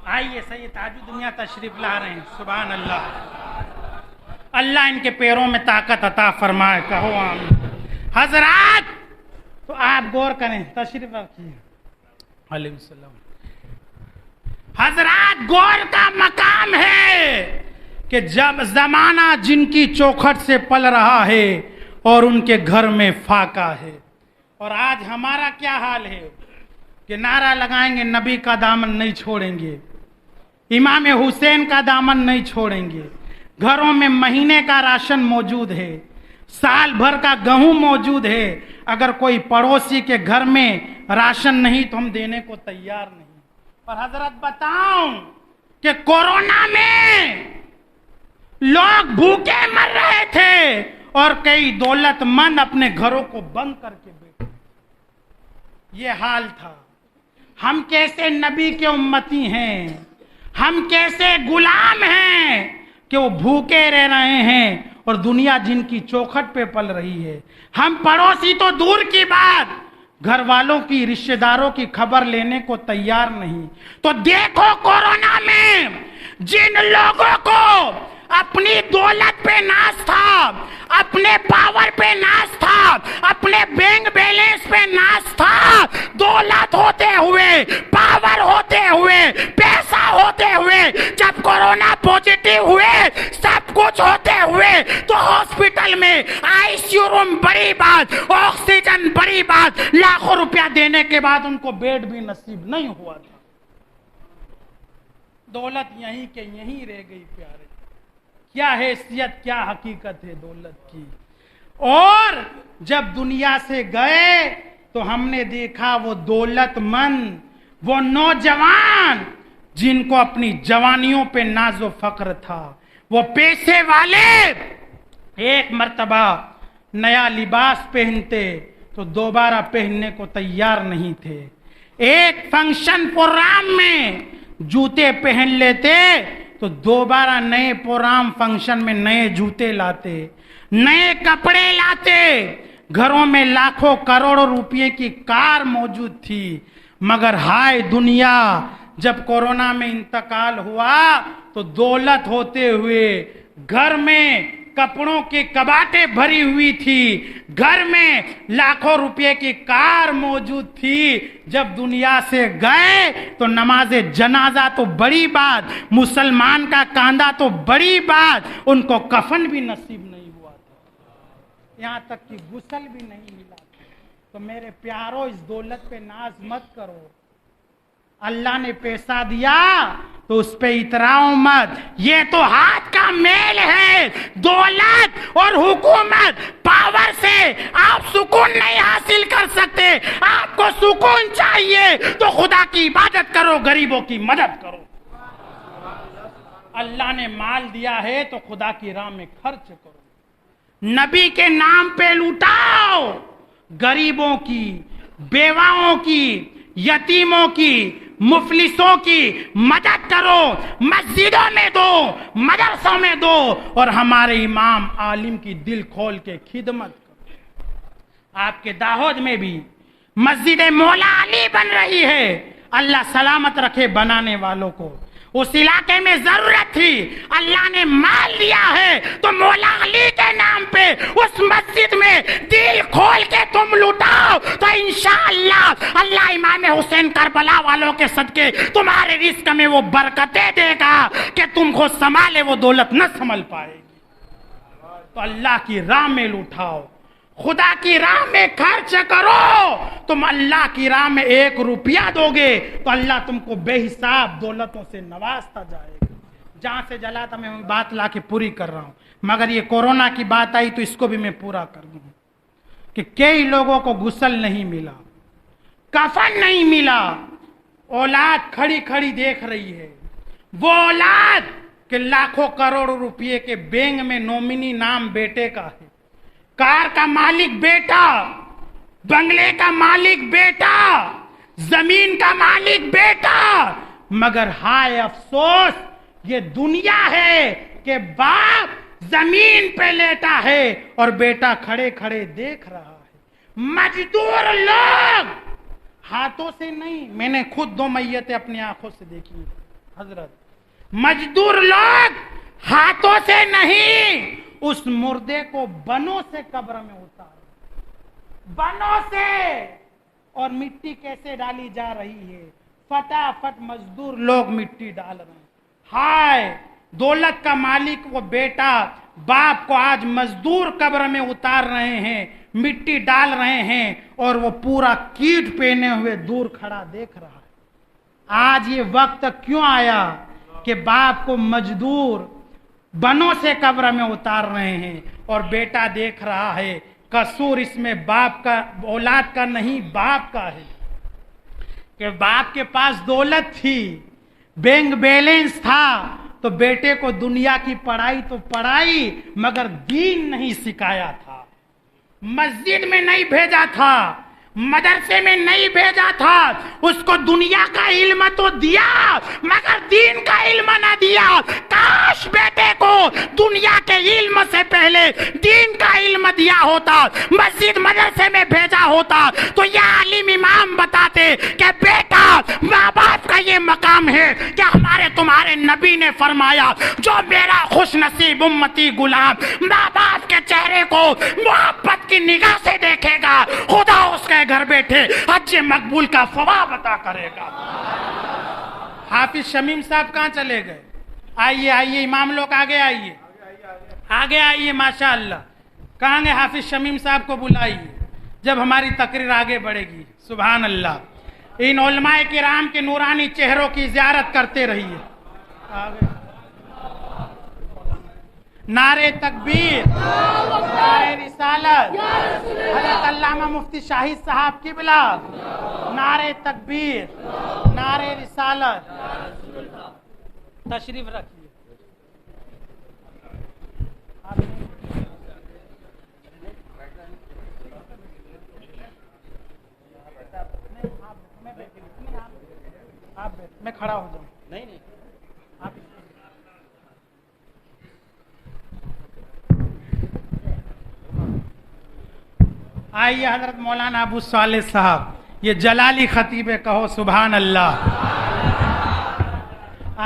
آئیے سید تاج دنیا تشریف لا رہے ہیں, سبحان اللہ, اللہ ان کے پیروں میں طاقت عطا فرمائے, کہو آمین. حضرات تو آپ غور کریں, تشریف رکھیے, علیہ السلام. حضرات غور کا مقام ہے کہ جب زمانہ جن کی چوکھٹ سے پل رہا ہے اور ان کے گھر میں فاقہ ہے, اور آج ہمارا کیا حال ہے کہ نعرہ لگائیں گے نبی کا دامن نہیں چھوڑیں گے, امام حسین کا دامن نہیں چھوڑیں گے, گھروں میں مہینے کا راشن موجود ہے, سال بھر کا گہوں موجود ہے, اگر کوئی پڑوسی کے گھر میں راشن نہیں تو ہم دینے کو تیار نہیں. اور حضرت بتاؤں کہ کورونا میں لوگ بھوکے مر رہے تھے اور کئی دولت مند اپنے گھروں کو بند کر کے بیٹھے, یہ حال تھا. ہم کیسے نبی کے امتی ہیں, ہم کیسے غلام ہیں کہ وہ بھوکے رہ رہے ہیں اور دنیا جن کی چوکھٹ پہ پل رہی ہے. ہم پڑوسی تو دور کی بات, گھر والوں کی رشتہ داروں کی خبر لینے کو تیار نہیں. تو دیکھو کورونا میں جن لوگوں کو اپنی دولت پہ ناز تھا, اپنے پاور پہ ناز تھا, اپنے بینک بیلنس پہ ناز تھا, دولت ہوتے ہوئے, پاور ہوتے ہوئے, پیسہ ہوتے ہوئے, جب کورونا پوزیٹیو ہوئے, سب کچھ ہوتے ہوئے, تو ہاسپٹل میں آئی سی یو روم بڑی بات, آکسیجن بڑی بات, لاکھوں روپیہ دینے کے بعد ان کو بیڈ بھی نصیب نہیں ہوا تھا. دولت یہیں کے یہیں رہ گئی پیارے. کیا حیثیت کیا حقیقت ہے دولت کی. اور جب دنیا سے گئے تو ہم نے دیکھا وہ دولت مند, وہ نوجوان جن کو اپنی جوانیوں پہ ناز و فخر تھا, وہ پیسے والے ایک مرتبہ نیا لباس پہنتے تو دوبارہ پہننے کو تیار نہیں تھے. ایک فنکشن پروگرام میں جوتے پہن لیتے تو دوبارہ نئے پروگرام فنکشن میں نئے جوتے لاتے, نئے کپڑے لاتے. گھروں میں لاکھوں کروڑوں روپے کی کار موجود تھی, مگر ہائے دنیا, جب کورونا میں انتقال ہوا تو دولت ہوتے ہوئے گھر میں کپڑوں کی کباٹیں بھری ہوئی تھی, گھر میں لاکھوں روپے کی کار موجود تھی. جب دنیا سے گئے تو نماز جنازہ تو بڑی بات, مسلمان کا کاندھا تو بڑی بات, ان کو کفن بھی نصیب نہیں ہوا تھا, یہاں تک کہ غسل بھی نہیں ملا. تو میرے پیارو, اس دولت پہ ناز مت کرو. اللہ نے پیسہ دیا تو اس پہ اتراؤ مت, یہ تو ہاتھ کا میل ہے. دولت اور حکومت پاور سے آپ سکون نہیں حاصل کر سکتے. آپ کو سکون چاہیے تو خدا کی عبادت کرو, غریبوں کی مدد کرو. اللہ نے مال دیا ہے تو خدا کی راہ میں خرچ کرو, نبی کے نام پہ لوٹاؤ, غریبوں کی, بیواؤں کی, یتیموں کی, مفلسوں کی مدد کرو. مسجدوں میں دو, مدرسوں میں دو, اور ہمارے امام عالم کی دل کھول کے خدمت کرو. آپ کے داہود میں بھی مسجد مولا علی بن رہی ہے, اللہ سلامت رکھے بنانے والوں کو. اس علاقے میں ضرورت تھی، اللہ نے مال دیا ہے تو مولا علی کے نام پہ اس مسجد میں دل کھول کے تم لٹاؤ تو انشاءاللہ اللہ امام حسین کربلا والوں کے صدقے تمہارے رزق میں وہ برکتیں دے گا کہ تم کو سنبھالے وہ دولت نہ سنبھل پائے گی۔ تو اللہ کی راہ میں لٹاؤ، خدا کی راہ میں خرچ کرو۔ تم اللہ کی راہ میں 1 روپیہ دو گے تو اللہ تم کو بے حساب دولتوں سے نوازتا جائے گا۔ جہاں سے جلا تھا میں بات لا کے پوری کر رہا ہوں، مگر یہ کورونا کی بات آئی تو اس کو بھی میں پورا کر دوں کہ کئی لوگوں کو غسل نہیں ملا، کفن نہیں ملا، اولاد کھڑی کھڑی دیکھ رہی ہے، وہ اولاد کہ لاکھوں کروڑوں روپئے کے بینک میں نومنی نام بیٹے کا ہے، کار کا مالک بیٹا، بنگلے کا مالک بیٹا، زمین کا مالک بیٹا، مگر ہائے افسوس یہ دنیا ہے کہ باپ زمین پہ لیٹا ہے اور بیٹا کھڑے کھڑے دیکھ رہا ہے۔ مزدور لوگ ہاتھوں سے نہیں، میں نے خود 2 میتیں اپنی آنکھوں سے دیکھی حضرت، مزدور لوگ ہاتھوں سے نہیں اس مردے کو بنوں سے قبر میں اتارے، بنوں سے، اور مٹی کیسے ڈالی جا رہی ہے، فٹافٹ مزدور لوگ مٹی ڈال رہے ہیں۔ ہائے دولت کا مالک وہ بیٹا باپ کو آج مزدور قبر میں اتار رہے ہیں، مٹی ڈال رہے ہیں، اور وہ پورا کیٹ پہنے ہوئے دور کھڑا دیکھ رہا ہے۔ آج یہ وقت کیوں آیا کہ باپ کو مزدور بنوں سے قبر میں اتار رہے ہیں اور بیٹا دیکھ رہا ہے؟ قصور اس میں باپ کا، اولاد کا نہیں، باپ کا ہے کہ باپ کے پاس دولت تھی، بینک بیلنس تھا تو بیٹے کو دنیا کی پڑھائی تو پڑھائی مگر دین نہیں سکھایا تھا، مسجد میں نہیں بھیجا تھا، مدرسے میں نہیں بھیجا تھا، اس کو دنیا کا علم تو دیا مگر دین کا علم نہ دیا۔ کاش بیٹے کو دنیا کے علم سے پہلے دین کا علم دیا ہوتا، مسجد مدرسے میں بھیجا ہوتا تو یہ عالم امام بتاتے کہ بیٹا ماں باپ کا یہ مقام ہے کہ ہمارے تمہارے نبی نے فرمایا جو میرا خوش نصیب امتی غلام ماں باپ کے چہرے کو محبت کی نگاہ سے دیکھے گا، خدا اس کے گھر بیٹھے حج مقبول کا ثواب عطا کرے گا۔ حافظ شمیم صاحب کہاں چلے گئے؟ آئیے آئیے امام لوگ آگے آئیے، آگے آئیے، ماشاءاللہ۔ کہاں گے؟ حافظ شمیم صاحب کو بلائیے جب ہماری تقریر آگے بڑھے گی۔ سبحان اللہ۔ ان علماء کرام کے نورانی چہروں کی زیارت کرتے رہیے۔ نعرہ تکبیر، نعرہ رسالت، حضرت علامہ مفتی شاہد صاحب قبلہ، نعرہ تکبیر، نعرہ رسالت۔ تشریف رکھیے۔ میں کھڑا ہو جاؤں؟ نہیں نہیں، آئیے حضرت مولانا ابو صالح صاحب، یہ جلالی خطیب ہے، کہو سبحان اللہ۔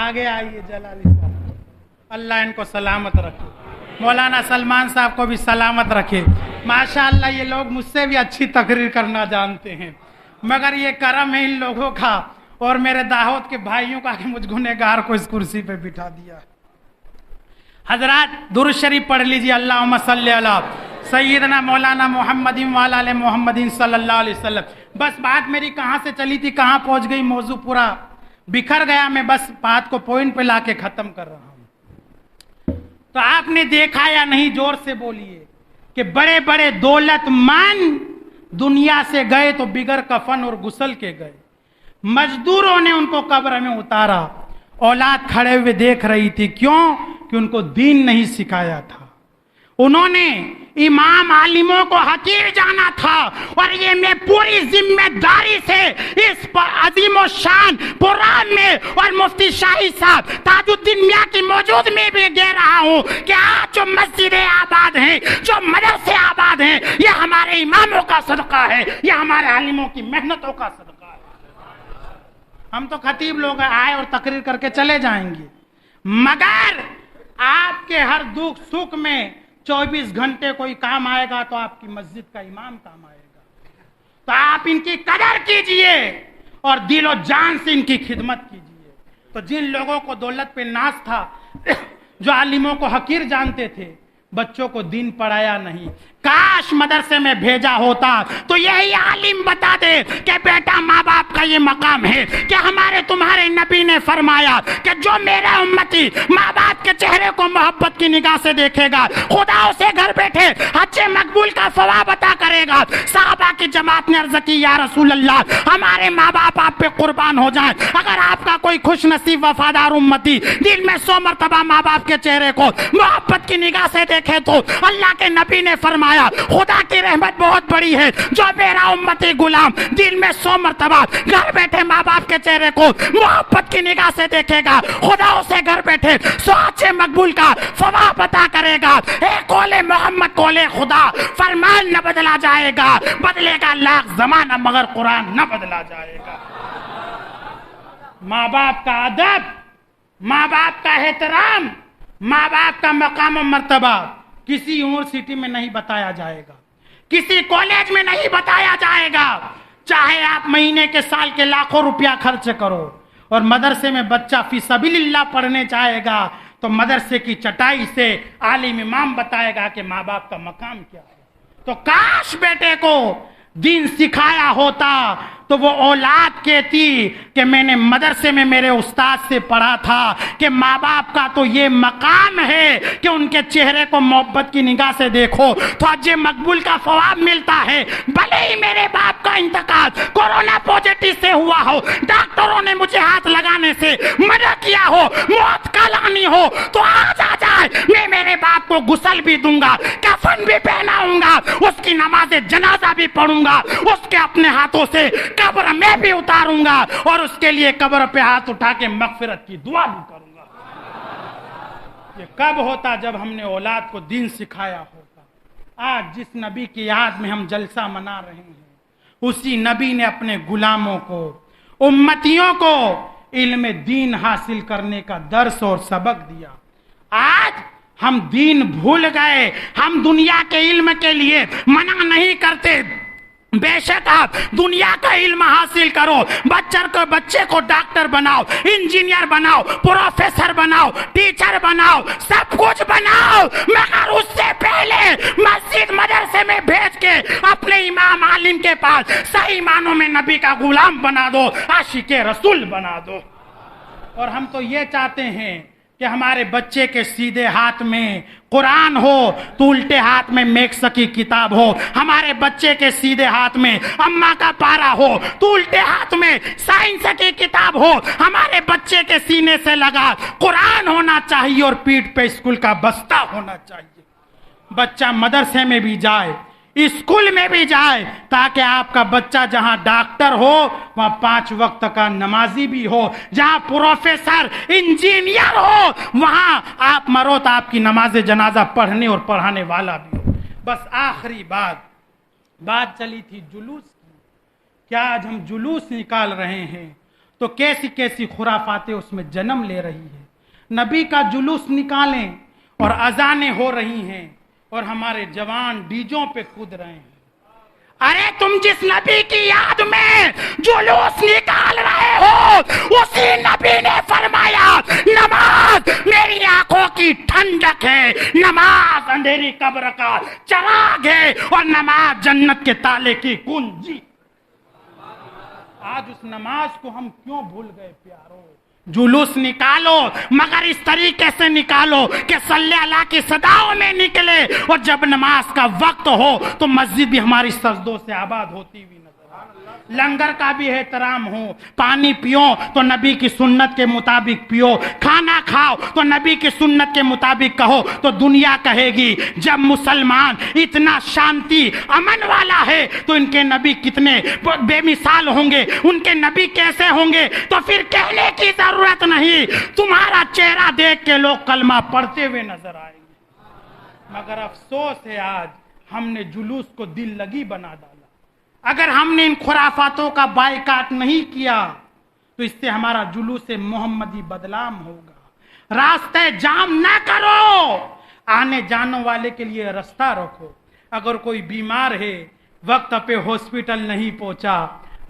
آگے آئیے جلالی صاحب، اللہ ان کو سلامت رکھے، مولانا سلمان صاحب کو بھی سلامت رکھے۔ ماشاءاللہ یہ لوگ مجھ سے بھی اچھی تقریر کرنا جانتے ہیں، مگر یہ کرم ہے ان لوگوں کا اور میرے دعوت کے بھائیوں کا کہ مجھ گنہگار کو اس کرسی پہ بٹھا دیا۔ حضرات درود شریف پڑھ لیجیے، اللہم صلی علی سیدنا مولانا محمد وعلی آل محمد صلی اللہ علیہ وسلم۔ بس بات میری کہاں سے چلی تھی کہاں پہنچ گئی، موضوع پورا بکھر گیا، میں بس بات کو پوائنٹ پہ لا کے ختم کر رہا ہوں۔ تو آپ نے دیکھا یا نہیں، زور سے بولیے، کہ بڑے بڑے دولت مند دنیا سے گئے تو بغیر کفن اور غسل کے گئے، مزدوروں نے ان کو قبر میں اتارا، اولاد کھڑے ہوئے دیکھ رہی تھی، کیوں؟ کہ ان کو دین نہیں سکھایا تھا، انہوں نے امام عالموں کو حقیر جانا تھا۔ اور یہ میں پوری ذمہ داری سے اس عظیم و شان پروگرام میں اور مفتی شاہی صاحب تاج الدین میاں کی موجود میں بھی کہہ رہا ہوں کہ آج جو مسجدیں آباد ہیں، جو مدرسے آباد ہیں، یہ ہمارے اماموں کا صدقہ ہے، یہ ہمارے عالموں کی محنتوں کا صدقہ ہے۔ ہم تو خطیب لوگ آئے اور تقریر کر کے چلے جائیں گے، مگر آپ کے ہر دکھ سکھ میں 24 گھنٹے کوئی کام آئے گا تو آپ کی مسجد کا امام کام آئے گا. تو آپ ان کی قدر کیجئے اور دل و جان سے ان کی خدمت کیجئے. تو جن لوگوں کو دولت پہ ناز تھا، جو عالموں کو حقیر جانتے تھے، بچوں کو دین پڑھایا نہیں. کاش مدرسے میں بھیجا ہوتا تو یہی عالم بتا دے کہ بیٹا ماں باپ کا یہ مقام ہے کہ ہمارے تمہارے نبی نے فرمایا کہ جو میرا امتی ماں باپ کے چہرے کو محبت کی نگاہ سے دیکھے گا، خدا اسے گھر بیٹھے حج مقبول کا ثواب عطا کرے گا. صحابہ کی جماعت نے عرض کی یا رسول اللہ ہمارے ماں باپ آپ پہ قربان ہو جائیں، اگر آپ کا کوئی خوش نصیب وفادار امتی دل میں 100 مرتبہ ماں باپ کے چہرے کو محبت کی نگاہ سے دیکھے تو اللہ کے نبی نے فرمایا خدا کی رحمت بہت بڑی ہے. جو میرا امتی غلام دل میں 100 مرتبہ گھر بیٹھے ماں باپ کے چہرے کو محبت کی نگاہ سے دیکھے گا، خدا اسے گھر بیٹھے 100 حج مقبول کا ثواب عطا کرے گا. اے قول محمد قول خدا، فرمان نہ بدلا جائے گا، بدلے گا لاکھ زمانہ مگر قرآن نہ بدلا جائے گا. ماں باپ کا ادب، ماں باپ کا احترام، ماں باپ کا مقام و مرتبہ کسی یونیورسٹی میں نہیں بتایا جائے گا، کسی کالج میں نہیں بتایا جائے گا. چاہے آپ مہینے کے سال کے لاکھوں روپیہ خرچ کرو اور مدرسے میں بچہ فی سبیل اللہ پڑھنے جائے گا تو مدرسے کی چٹائی سے عالم امام بتائے گا کہ ماں باپ کا مقام کیا ہے. تو کاش بیٹے کو دین سکھایا ہوتا تو وہ اولاد کہتی کہ میں نے مدرسے میں میرے استاد سے پڑھا تھا کہ ماں باپ کا تو یہ مقام ہے کہ ان کے چہرے کو محبت کی نگاہ سے دیکھو تو حج مقبول کا ثواب ملتا ہے. بھلے ہی میرے باپ کا انتقال کورونا پازیٹیو سے ہوا ہو، ڈاکٹروں نے مجھے ہاتھ لگانے سے منع کیا ہو، موت کا لانی ہو تو آج آ جائے، میں میرے باپ کو غسل بھی دوں گا، کفن بھی پہناؤں گا، اس کی نماز جنازہ بھی پڑھوں گا، اس کے اپنے ہاتھوں سے قبر میں بھی اتاروں گا اور اس کے لیے قبر پہ ہاتھ اٹھا کے مغفرت کی دعا بھی کروں گا. یہ کب ہوتا؟ جب ہم نے اولاد کو دین سکھایا ہوتا. آج جس نبی کی یاد میں ہم جلسہ منا رہے ہیں، اسی نبی نے اپنے غلاموں کو، امتیوں کو علم دین حاصل کرنے کا درس اور سبق دیا. آج ہم دین بھول گئے. ہم دنیا کے علم کے لیے منع نہیں کرتے، بے شک آپ دنیا کا علم حاصل کرو، بچے کو ڈاکٹر بناؤ، انجینئر بناؤ، پروفیسر بناؤ، ٹیچر بناؤ، سب کچھ بناؤ، مگر اس سے پہلے مسجد مدرسے میں بھیج کے اپنے امام عالم کے پاس صحیح معنوں میں نبی کا غلام بنا دو، عاشق رسول بنا دو. اور ہم تو یہ چاہتے ہیں کہ ہمارے بچے کے سیدھے ہاتھ میں قرآن ہو تو الٹے ہاتھ میں میکس کی کتاب ہو، ہمارے بچے کے سیدھے ہاتھ میں اما کا پارا ہو تو الٹے ہاتھ میں سائنس کی کتاب ہو. ہمارے بچے کے سینے سے لگا قرآن ہونا چاہیے اور پیٹھ پہ اسکول کا بستہ ہونا چاہیے. بچہ مدرسے میں بھی جائے، اسکول میں بھی جائے، تاکہ آپ کا بچہ جہاں ڈاکٹر ہو وہاں 5 وقت کا نمازی بھی ہو، جہاں پروفیسر انجینئر ہو وہاں آپ مرو تو آپ کی نماز جنازہ پڑھنے اور پڑھانے والا بھی ہو. بس آخری بات چلی تھی جلوس کی. کیا آج ہم جلوس نکال رہے ہیں تو کیسی کیسی خرافاتیں اس میں جنم لے رہی ہیں. نبی کا جلوس نکالیں اور اذانیں ہو رہی ہیں اور ہمارے جوان ڈیجوں پہ کود رہے ہیں. ارے تم جس نبی کی یاد میں جلوس نکال رہے ہو اسی نبی نے فرمایا نماز میری آنکھوں کی ٹھنڈک ہے، نماز اندھیری قبر کا چراغ ہے اور نماز جنت کے تالے کی کنجی. آج اس نماز کو ہم کیوں بھول گئے پیارو؟ جلوس نکالو مگر اس طریقے سے نکالو کہ صلی اللہ کی صداؤں میں نکلے، اور جب نماز کا وقت ہو تو مسجد بھی ہماری سجدوں سے آباد ہوتی ہوئی نظر آئے. لنگر کا بھی احترام ہو، پانی پیو تو نبی کی سنت کے مطابق پیو، کھانا کھاؤ تو نبی کی سنت کے مطابق کہو تو دنیا کہے گی جب مسلمان اتنا شانتی امن والا ہے تو ان کے نبی کتنے بے مثال ہوں گے، ان کے نبی کیسے ہوں گے. تو پھر کہنے کی ضرورت نہیں، تمہارا چہرہ دیکھ کے لوگ کلمہ پڑھتے ہوئے نظر آئیں گے. مگر افسوس ہے آج ہم نے جلوس کو دل لگی بنا ڈالا. اگر ہم نے ان خرافاتوں کا بائیکاٹ نہیں کیا تو اس سے ہمارا جلوس محمدی بدنام ہوگا۔ راستے جام نہ کرو، آنے جانے والے کے لیے راستہ رکھو۔ اگر کوئی بیمار ہے، وقت پہ ہاسپٹل نہیں پہنچا،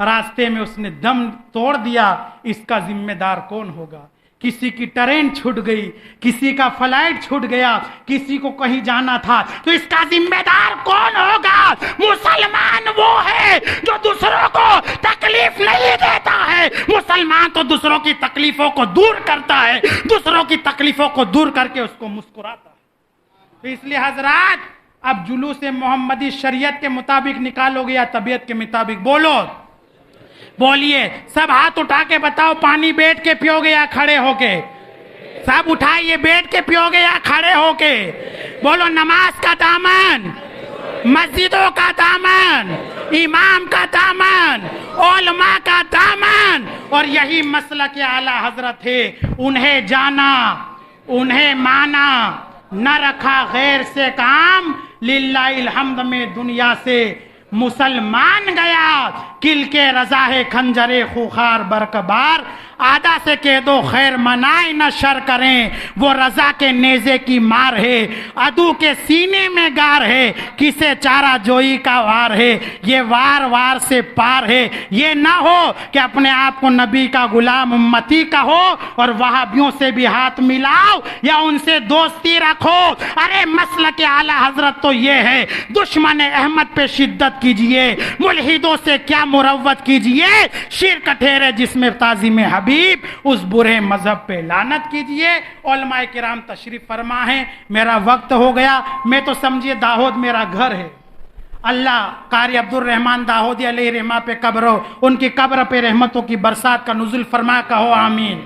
راستے میں اس نے دم توڑ دیا، اس کا ذمہ دار کون ہوگا؟ کسی کی ٹرین چھوٹ گئی، کسی کا فلائٹ چھوٹ گیا، کسی کو کہیں جانا تھا، تو اس کا ذمہ دار کون ہوگا؟ مسلمان وہ ہے جو دوسروں کو تکلیف نہیں دیتا ہے۔ مسلمان تو دوسروں کی تکلیفوں کو دور کرتا ہے، دوسروں کی تکلیفوں کو دور کر کے اس کو مسکراتا ہے۔ تو اس لیے حضرات، اب جلوس محمدی شریعت کے مطابق نکالو گے یا طبیعت کے مطابق؟ بولو، بولیے، سب ہاتھ اٹھا کے بتاؤ، پانی بیٹھ کے پیو گے یا کھڑے ہو کے؟ سب اٹھائیے، بیٹھ کے پیو گے یا کھڑے ہو کے؟ بولو، نماز کا دامن، مسجدوں کا دامن، امام کا دامن، علماء کا دامن، اور یہی مسلک اعلی حضرت ہے۔ انہیں جانا، انہیں مانا، نہ رکھا غیر سے کام، للہ الحمد میں دنیا سے مسلمان گیا۔ کل کے رضا ہے کھنجرے خوخار برکبار، آدھا سے کہہ دو خیر منائے نہ شر کریں، وہ رضا کے نیزے کی مار ہے، عدو کے سینے میں گار ہے، کسے چارہ جوئی کا وار ہے، یہ وار وار سے پار ہے۔ یہ نہ ہو کہ اپنے آپ کو نبی کا غلام امتی کہو اور وہابیوں سے بھی ہاتھ ملاؤ یا ان سے دوستی رکھو۔ ارے مسلک اعلی حضرت تو یہ ہے، دشمن احمد پہ شدت کیجئے، ملحدوں سے کیا مروت کیجئے، شرک ٹھہرے جس میں تعظیم حبیب، اس برے مذہب پہ لعنت کیجئے۔ علماء کرام تشریف فرما ہیں، میرا وقت ہو گیا۔ میں تو سمجھیے داؤد میرا گھر ہے۔ اللہ قاری عبد الرحمن داؤدی علیہ رحمہ پہ قبر ہو، ان کی قبر پہ رحمتوں کی برسات کا نزول فرما، کہو آمین۔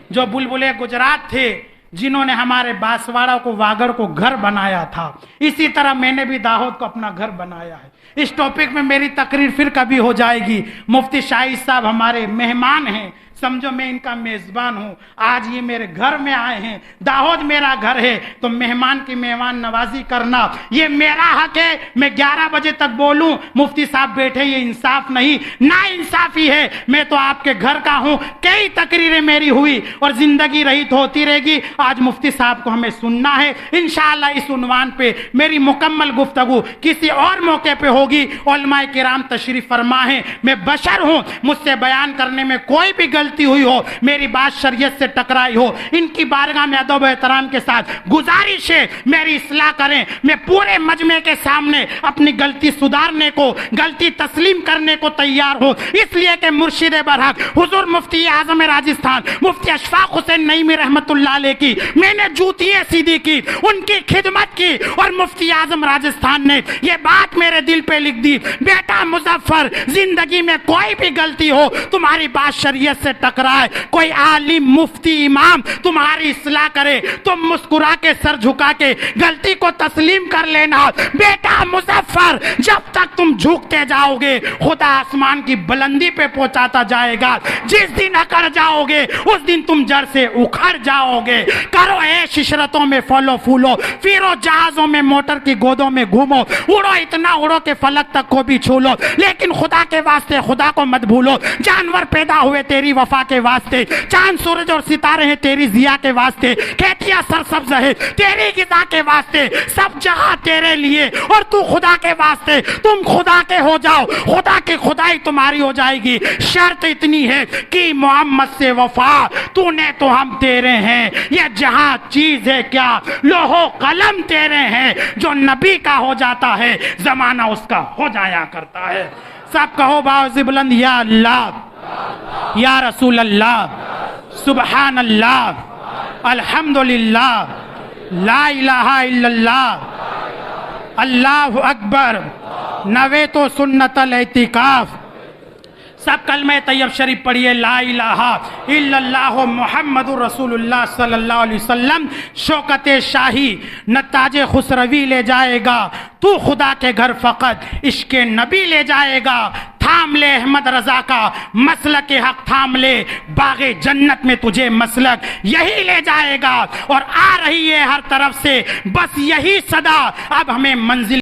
جو بلبلے گجرات تھے، جنہوں نے ہمارے باسواڑا کو، واگڑ کو گھر بنایا تھا، اسی طرح میں نے بھی داؤد کو اپنا گھر بنایا ہے۔ اس ٹاپک میں میری تقریر پھر کبھی ہو جائے گی۔ مفتی شاہد صاحب ہمارے مہمان ہیں، سمجھو میں ان کا میزبان ہوں، آج یہ میرے گھر میں آئے ہیں، داؤد میرا گھر ہے، تو مہمان کی مہمان نوازی کرنا یہ میرا حق ہے۔ میں 11 بجے تک بولوں، مفتی صاحب بیٹھے، یہ انصاف نہیں، نا انصافی ہے۔ میں تو آپ کے گھر کا ہوں، کئی تقریریں میری ہوئی اور زندگی رہی تو ہوتی رہے گی۔ آج مفتی صاحب کو ہمیں سننا ہے، انشاءاللہ اس عنوان پہ میری مکمل گفتگو کسی اور موقع پہ ہوگی۔ علماء کرام تشریف فرما ہیں، میں بشر ہوں، مجھ سے بیان کرنے میں کوئی بھی غلطی ہوئی ہو، میری بات شریعت سے ٹکرائی ہو، ان کی بارگاہ میں ادب و احترام کے ساتھ گزارش ہے میری اصلاح کریں۔ میں پورے مجمع کے سامنے اپنی غلطی سدھارنے کو، غلطی تسلیم کرنے کو تیار ہوں، اس لیے کہ مرشد برحق حضور مفتی اعظم راجستھان مفتی اشفاق حسین نعیمی رحمت اللہ علیہ کی میں نے جوتیاں سیدھی کی، ان کی خدمت کی، اور مفتی اعظم راجستھان نے یہ بات میرے دل پہ لکھ دی، بیٹا مظفر، زندگی میں کوئی بھی غلطی ہو، تمہاری بات شریعت سے ٹکرائے، کوئی عالم مفتی امام تمہاری اصلاح کرے، تم مسکرا کے سر جھکا کے غلطی کو تسلیم کر لینا۔ بیٹا مظفر، جب تک تم جھکتے جاؤ گے، خدا آسمان کی بلندی پہ پہنچاتا جائے گا۔ جس دن اکڑ جاؤ گے، اس دن تم جڑ سے اکھڑ جاؤ گے۔ کرو عیش عشرتوں میں پھلو پھولو، پھرو جہازوں میں، موٹر کی گودوں میں گھومو، اڑو اتنا اڑو کہ فلک تک کو بھی چھو لو، لیکن خدا کے واسطے خدا کو مت بھولو۔ جانور پیدا ہوئے تیری وفا کے واسطے، چاند سورج اور ستارے ہیں تیری ضیا کے واسطے، کھیتیاں سرسبز ہے تیری غذا کے واسطے، سب جہاں تیرے لیے، اور تو خدا کے واسطے، تم خدا کے ہو جاؤ، خدا کی خدائی تمہاری ہو جائے گی۔ شرط اتنی ہے کہ محمد سے وفا، تو نے تو ہم تیرے ہیں، یہ جہاں چیز ہے کیا، لوح و قلم تیرے ہیں، جو نبی کا ہو جاتا ہے زمانہ اس کا ہو جایا کرتا ہے۔ سب کہو باعث بلند، یا اللہ، یا رسول اللہ، سبحان اللہ، الحمدللہ، لا الہ الا اللہ، اللہ اکبر، نویت سنت الاعتکاف۔ سب کلمہ طیب شریف پڑھیے، لا الہ الا اللہ محمد رسول اللہ صلی اللہ علیہ وسلم۔ شوکت شاہی نہ تاج خسروی لے جائے گا، تو خدا کے گھر فقط عشق نبی لے جائے گا۔ تھام لے احمد رضا کا مسلک حق، تھام لے باغ جنت میں تجھے مسلک یہی لے جائے گا، اور آ رہی ہے ہر طرف سے بس یہی صدا، اب ہمیں منزل